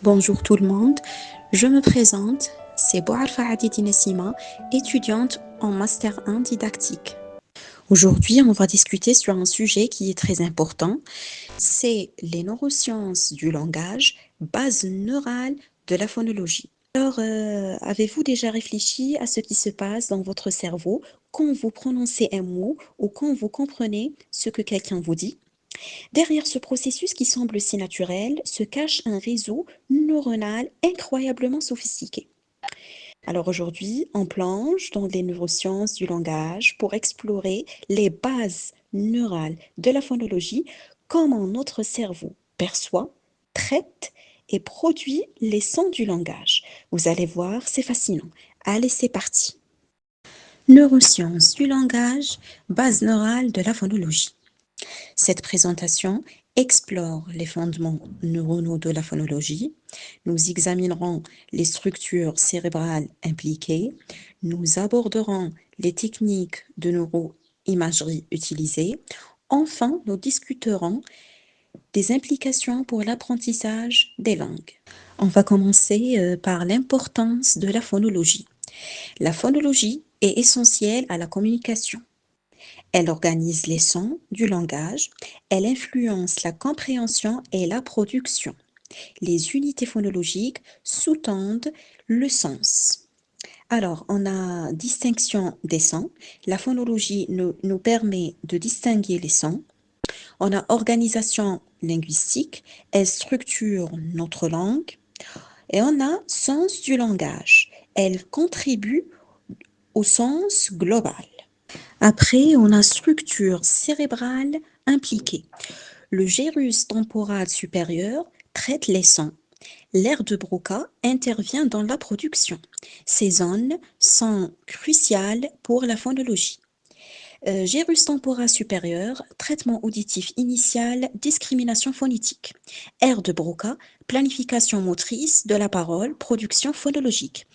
Bonjour tout le monde, je me présente, c'est Bouarfa Hadidi Nessima, étudiante en Master 1 didactique. Aujourd'hui, on va discuter sur un sujet qui est très important, c'est les neurosciences du langage, base neurale de la phonologie. Alors, avez-vous déjà réfléchi à ce qui se passe dans votre cerveau quand vous prononcez un mot ou quand vous comprenez ce que quelqu'un vous dit? Derrière ce processus qui semble si naturel se cache un réseau neuronal incroyablement sophistiqué. Alors aujourd'hui, on plonge dans les neurosciences du langage pour explorer les bases neurales de la phonologie, comment notre cerveau perçoit, traite et produit les sons du langage. Vous allez voir, c'est fascinant. Allez, c'est parti. Neurosciences du langage, base neurale de la phonologie. Cette présentation explore les fondements neuronaux de la phonologie. Nous examinerons les structures cérébrales impliquées. Nous aborderons les techniques de neuroimagerie utilisées. Enfin, nous discuterons des implications pour l'apprentissage des langues. On va commencer par l'importance de la phonologie. La phonologie est essentielle à la communication. Elle organise les sons du langage, elle influence la compréhension et la production. Les unités phonologiques sous-tendent le sens. Alors, on a distinction des sons. La phonologie nous permet de distinguer les sons. On a organisation linguistique, elle structure notre langue. Et on a sens du langage, elle contribue au sens global. Après, on a structure cérébrale impliquée. Le gyrus temporal supérieur traite les sons. L'aire de Broca intervient dans la production. Ces zones sont cruciales pour la phonologie. Gyrus temporal supérieur, traitement auditif initial, discrimination phonétique. Aire de Broca, planification motrice de la parole, production phonologique.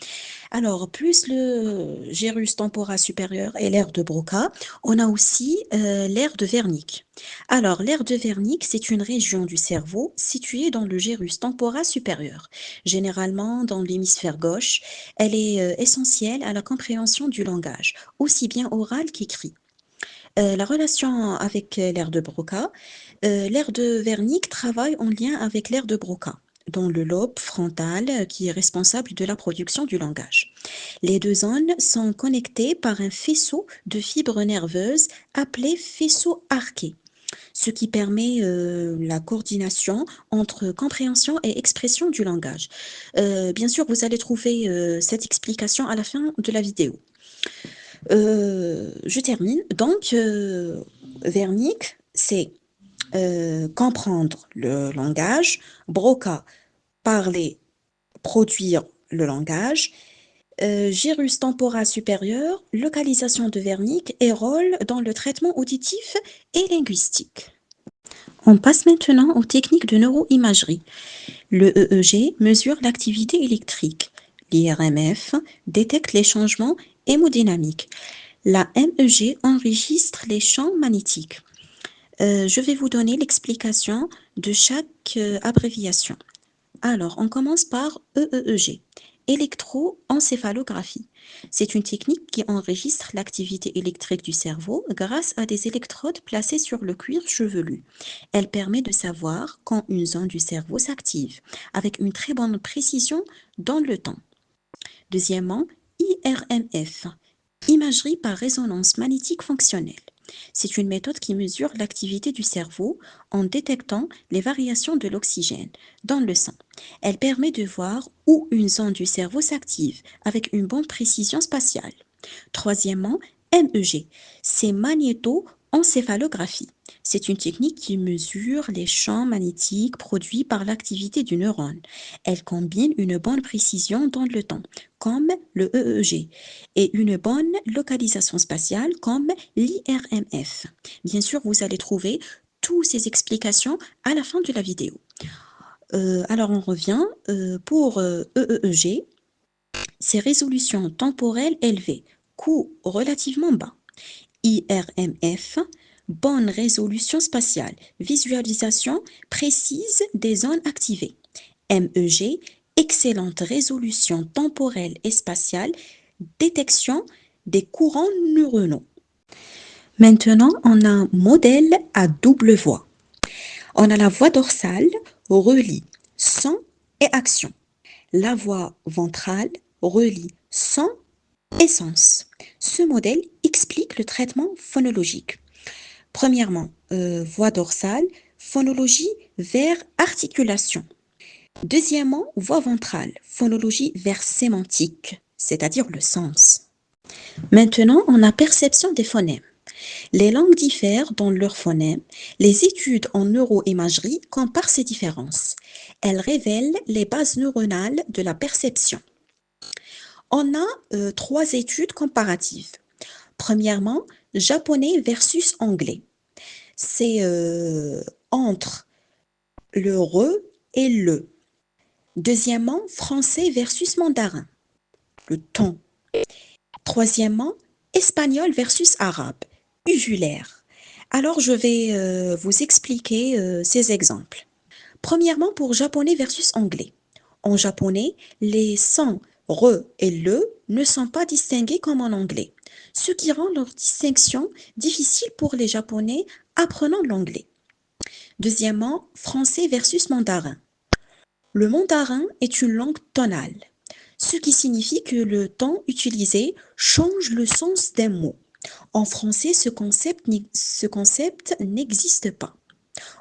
Alors, plus le gyrus temporal supérieur et l'aire de Broca, on a aussi l'aire de Wernicke. Alors, l'aire de Wernicke, c'est une région du cerveau située dans le gyrus temporal supérieur, généralement dans l'hémisphère gauche. Elle est essentielle à la compréhension du langage, aussi bien oral qu'écrit. La relation avec l'aire de Broca, l'aire de Wernicke travaille en lien avec l'aire de Broca dans le lobe frontal qui est responsable de la production du langage. Les deux zones sont connectées par un faisceau de fibres nerveuses appelé faisceau arqué, ce qui permet la coordination entre compréhension et expression du langage. Bien sûr, vous allez trouver cette explication à la fin de la vidéo. Je termine. Donc, Wernicke, c'est comprendre le langage, Broca, parler, produire le langage, gyrus temporal supérieur, localisation de Wernicke et rôle dans le traitement auditif et linguistique. On passe maintenant aux techniques de neuroimagerie. Le EEG mesure l'activité électrique. L'IRMF détecte les changements hémodynamiques. La MEG enregistre les champs magnétiques. Je vais vous donner l'explication de chaque abréviation. Alors, on commence par EEG, électroencéphalographie. C'est une technique qui enregistre l'activité électrique du cerveau grâce à des électrodes placées sur le cuir chevelu. Elle permet de savoir quand une zone du cerveau s'active, avec une très bonne précision dans le temps. Deuxièmement, IRMF, imagerie par résonance magnétique fonctionnelle. C'est une méthode qui mesure l'activité du cerveau en détectant les variations de l'oxygène dans le sang. Elle permet de voir où une zone du cerveau s'active avec une bonne précision spatiale. Troisièmement, MEG, c'est magnétoencéphalographie. C'est une technique qui mesure les champs magnétiques produits par l'activité du neurone. Elle combine une bonne précision dans le temps, comme le EEG, et une bonne localisation spatiale, comme l'IRMF. Bien sûr, vous allez trouver toutes ces explications à la fin de la vidéo. Alors, on revient pour EEG. C'est résolution temporelle élevée, coût relativement bas. IRMF, bonne résolution spatiale, visualisation précise des zones activées. MEG, excellente résolution temporelle et spatiale, détection des courants neuronaux. Maintenant, on a un modèle à double voie. On a la voie dorsale, relie son et action. La voie ventrale relie son et sens. Ce modèle explique le traitement phonologique. Premièrement, voie dorsale, phonologie vers articulation. Deuxièmement, voie ventrale, phonologie vers sémantique, c'est-à-dire le sens. Maintenant, on a perception des phonèmes. Les langues diffèrent dans leurs phonèmes. Les études en neuroimagerie comparent ces différences. Elles révèlent les bases neuronales de la perception. On a trois études comparatives. Premièrement, japonais versus anglais. C'est entre le re et le. Deuxièmement, français versus mandarin, le ton. Troisièmement, espagnol versus arabe, uvulaire. Alors, je vais vous expliquer ces exemples. Premièrement, pour japonais versus anglais. En japonais, les sons re et le ne sont pas distingués comme en anglais, ce qui rend leur distinction difficile pour les japonais apprenant l'anglais. Deuxièmement, français versus mandarin. Le mandarin est une langue tonale, ce qui signifie que le ton utilisé change le sens d'un mot. En français, ce concept n'existe pas,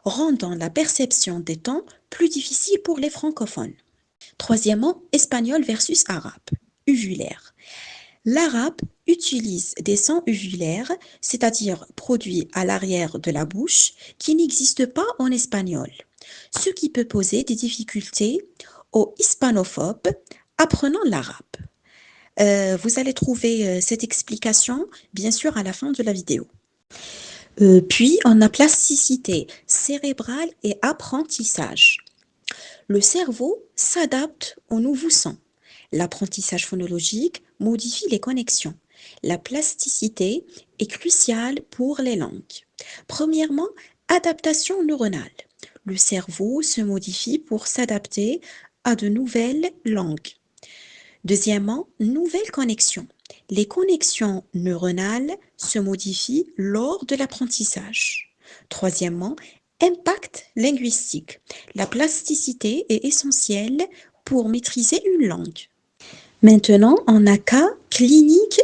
rendant la perception des tons plus difficile pour les francophones. Troisièmement, espagnol versus arabe, uvulaire. L'arabe utilise des sons uvulaires, c'est-à-dire produits à l'arrière de la bouche, qui n'existent pas en espagnol, ce qui peut poser des difficultés aux hispanophobes apprenant l'arabe. Vous allez trouver cette explication, bien sûr, à la fin de la vidéo. Puis, on a plasticité cérébrale et apprentissage. Le cerveau s'adapte aux nouveaux sons. L'apprentissage phonologique modifie les connexions. La plasticité est cruciale pour les langues. Premièrement, adaptation neuronale. Le cerveau se modifie pour s'adapter à de nouvelles langues. Deuxièmement, nouvelles connexions. Les connexions neuronales se modifient lors de l'apprentissage. Troisièmement, impact linguistique. La plasticité est essentielle pour maîtriser une langue. Maintenant, on a cas cliniques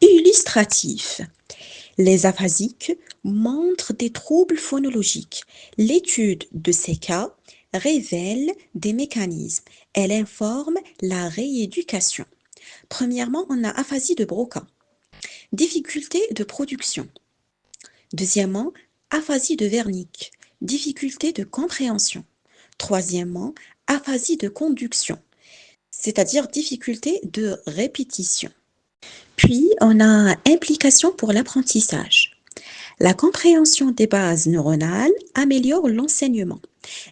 illustratifs. Les aphasiques montrent des troubles phonologiques. L'étude de ces cas révèle des mécanismes. Elle informe la rééducation. Premièrement, on a aphasie de Broca. Difficulté de production. Deuxièmement, aphasie de Wernicke. Difficulté de compréhension. Troisièmement, aphasie de conduction, c'est-à-dire difficulté de répétition. Puis, on a implication pour l'apprentissage. La compréhension des bases neuronales améliore l'enseignement.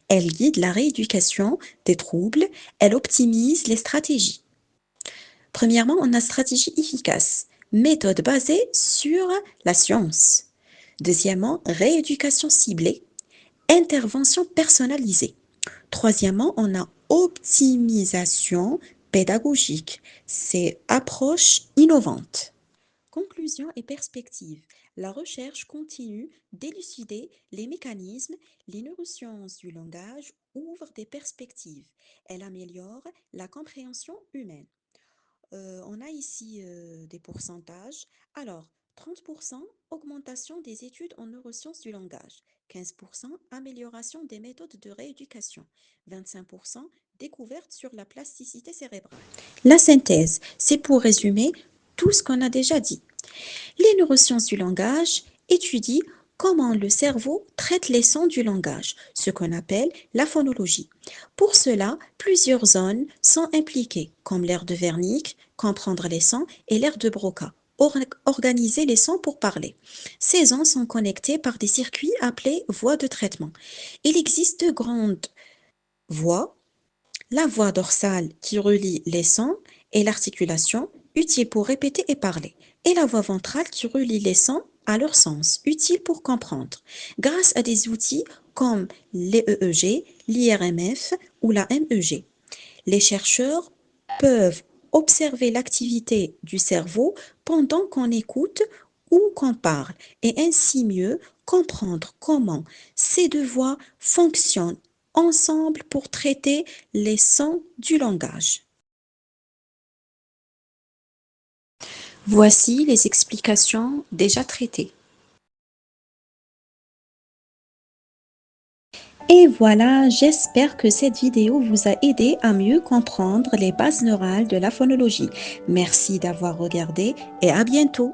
Elle guide la rééducation des troubles, elle optimise les stratégies. Premièrement, on a stratégie efficace, méthode basée sur la science. Deuxièmement, rééducation ciblée, intervention personnalisée. Troisièmement, on a optimisation pédagogique, c'est approche innovante. Conclusion et perspective. La recherche continue d'élucider les mécanismes, les neurosciences du langage ouvrent des perspectives. Elle améliore la compréhension humaine. On a ici des pourcentages. Alors, 30% augmentation des études en neurosciences du langage, 15% amélioration des méthodes de rééducation, 25% découverte sur la plasticité cérébrale. La synthèse, c'est pour résumer tout ce qu'on a déjà dit. Les neurosciences du langage étudient comment le cerveau traite les sons du langage, ce qu'on appelle la phonologie. Pour cela, plusieurs zones sont impliquées, comme l'aire de Wernicke, comprendre les sons, et l'aire de Broca, organiser les sons pour parler. Ces zones sont connectées par des circuits appelés voies de traitement. Il existe deux grandes voies, la voie dorsale qui relie les sons et l'articulation, utile pour répéter et parler, et la voie ventrale qui relie les sons à leur sens, utile pour comprendre. Grâce à des outils comme l'EEG, l'IRMF ou la MEG. Les chercheurs peuvent observer l'activité du cerveau pendant qu'on écoute ou qu'on parle et ainsi mieux comprendre comment ces deux voies fonctionnent ensemble pour traiter les sons du langage. Voici les explications déjà traitées. Et voilà, j'espère que cette vidéo vous a aidé à mieux comprendre les bases neurales de la phonologie. Merci d'avoir regardé et à bientôt.